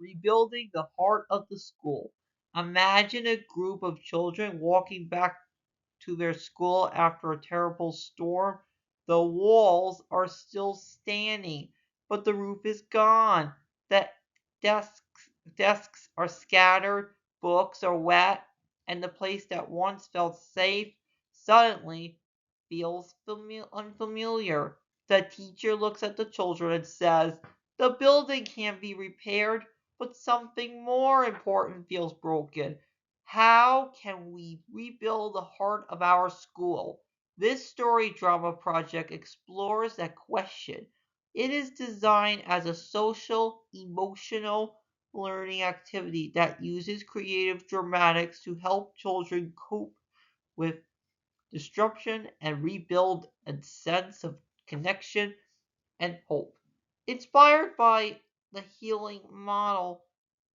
Rebuilding the heart of the school. Imagine a group of children walking back to their school after a terrible storm. The walls are still standing, but the roof is gone. The desks are scattered, books are wet, and the place that once felt safe suddenly feels unfamiliar. The teacher looks at the children and says, "The building can be repaired, but something more important feels broken. How can we rebuild the heart of our school?" This story drama project explores that question. It is designed as a social, emotional learning activity that uses creative dramatics to help children cope with disruption and rebuild a sense of connection and hope. Inspired by the healing model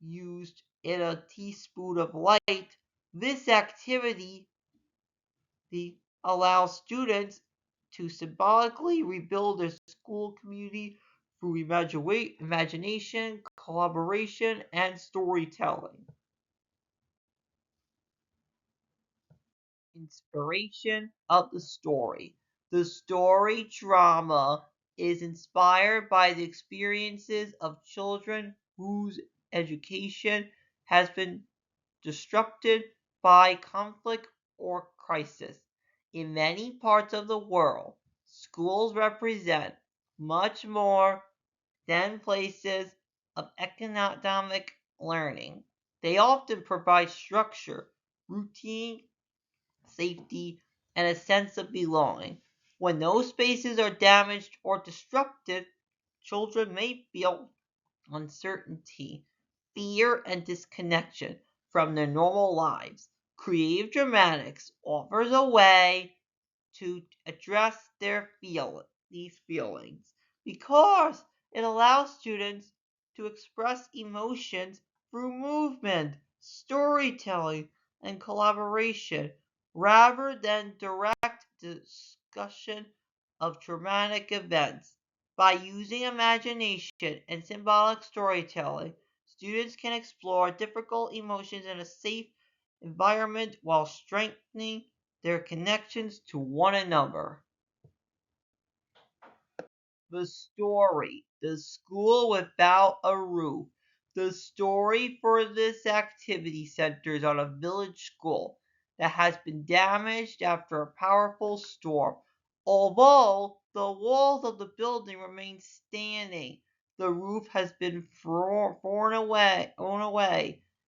used in A Teaspoon of Light, this activity allows students to symbolically rebuild their school community through imagination, collaboration, and storytelling. Inspiration of the story. The story drama is inspired by the experiences of children whose education has been disrupted by conflict or crisis. In many parts of the world, schools represent much more than places of economic learning. They often provide structure, routine, safety, and a sense of belonging. When those spaces are damaged or disrupted, children may feel uncertainty, fear, and disconnection from their normal lives. Creative Dramatics offers a way to address these feelings because it allows students to express emotions through movement, storytelling, and collaboration rather than direct discussion of traumatic events. By using imagination and symbolic storytelling, students can explore difficult emotions in a safe environment while strengthening their connections to one another. The story, The School Without a Roof. The story for this activity centers on a village school that has been damaged after a powerful storm. Although the walls of the building remain standing, the roof has been thrown away,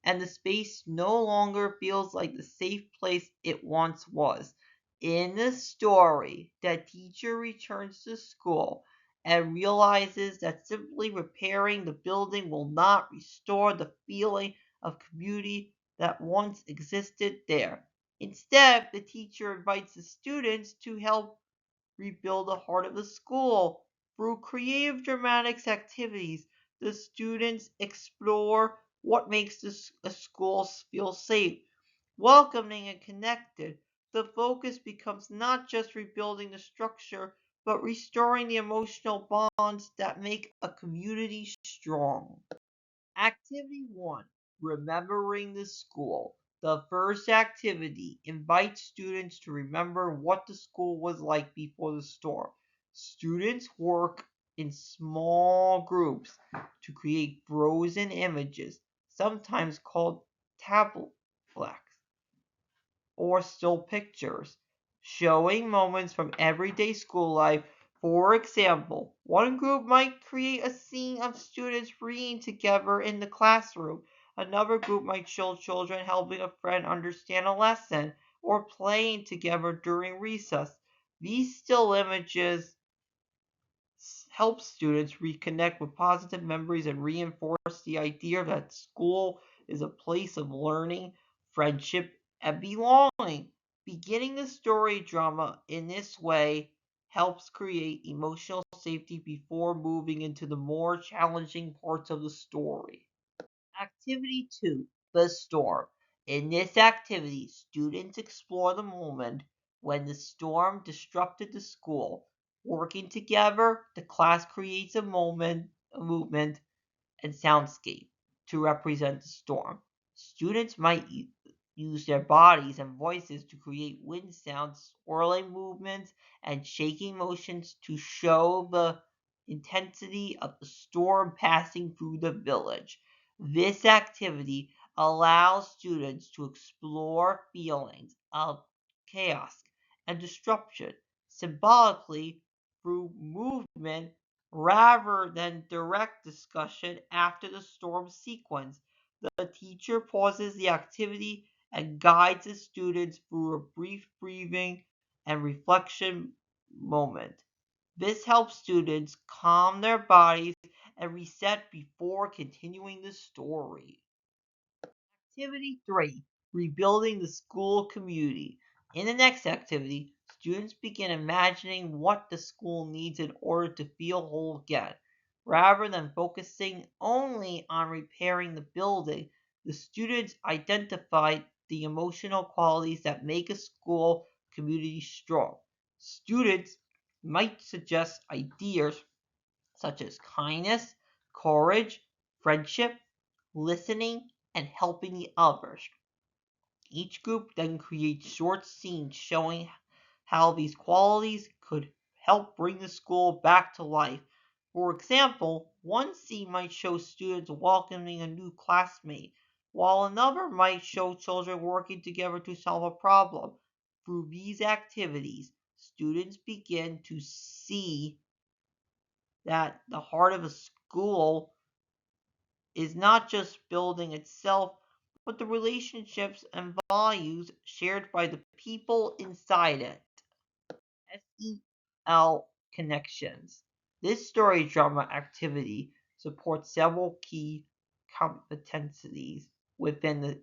and the space no longer feels like the safe place it once was. In the story, the teacher returns to school and realizes that simply repairing the building will not restore the feeling of community that once existed there. Instead, the teacher invites the students to help rebuild the heart of the school. Through creative dramatics activities, the students explore what makes a school feel safe, welcoming, and connected. The focus becomes not just rebuilding the structure, but restoring the emotional bonds that make a community strong. Activity 1: Remembering the School. The first activity invites students to remember what the school was like before the storm. Students work in small groups to create frozen images, sometimes called tablets or still pictures, showing moments from everyday school life. For example, one group might create a scene of students reading together in the classroom. Another group might show children helping a friend understand a lesson or playing together during recess. These still images help students reconnect with positive memories and reinforce the idea that school is a place of learning, friendship, and belonging. Beginning the story drama in this way helps create emotional safety before moving into the more challenging parts of the story. Activity 2: The Storm. In this activity, students explore the moment when the storm disrupted the school. Working together, the class creates a movement, and soundscape. to represent the storm. Students might use their bodies and voices to create wind sounds, swirling movements, and shaking motions to show the intensity of the storm passing through the village. This activity allows students to explore feelings of chaos and disruption symbolically through movement rather than direct discussion after the storm sequence. The teacher pauses the activity and guides the students through a brief breathing and reflection moment. This helps students calm their bodies and reset before continuing the story. Activity 3, Rebuilding the School Community. In the next activity, students begin imagining what the school needs in order to feel whole again. Rather than focusing only on repairing the building, the students identify the emotional qualities that make a school community strong. Students might suggest ideas such as kindness, courage, friendship, listening, and helping the others. Each group then creates short scenes showing how these qualities could help bring the school back to life. For example, one scene might show students welcoming a new classmate, while another might show children working together to solve a problem. Through these activities, students begin to see that the heart of a school is not just building itself, but the relationships and values shared by the people inside it. SEL connections. This story drama activity supports several key competencies within the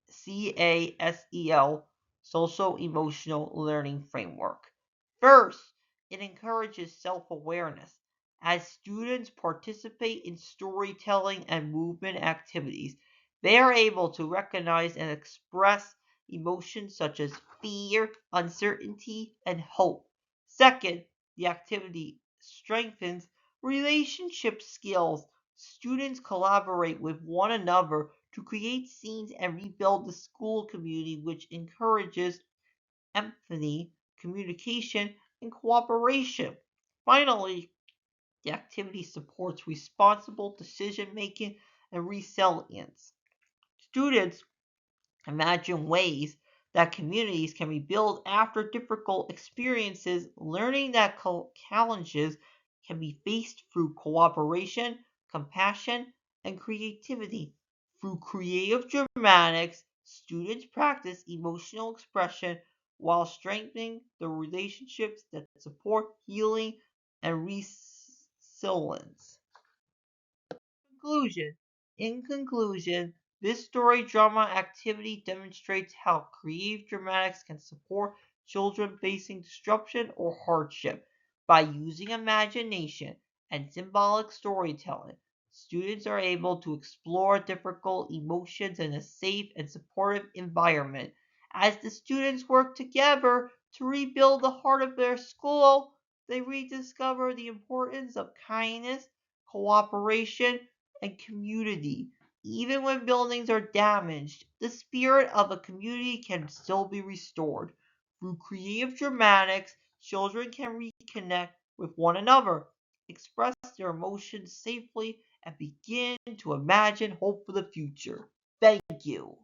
CASEL social emotional learning framework. First, it encourages self awareness. As students participate in storytelling and movement activities, they are able to recognize and express emotions such as fear, uncertainty, and hope. Second, the activity strengthens relationship skills. Students collaborate with one another to create scenes and rebuild the school community, which encourages empathy, communication, and cooperation. Finally, the activity supports responsible decision making and resilience. Students imagine ways that communities can rebuild after difficult experiences, learning that challenges can be faced through cooperation, compassion, and creativity. Through creative dramatics, students practice emotional expression while strengthening the relationships that support healing and resilience. Conclusion. In conclusion, this story drama activity demonstrates how creative dramatics can support children facing disruption or hardship. By using imagination and symbolic storytelling, students are able to explore difficult emotions in a safe and supportive environment. As the students work together to rebuild the heart of their school, they rediscover the importance of kindness, cooperation, and community. Even when buildings are damaged, the spirit of a community can still be restored. Through creative dramatics, children can reconnect with one another, express their emotions safely, and begin to imagine hope for the future. Thank you.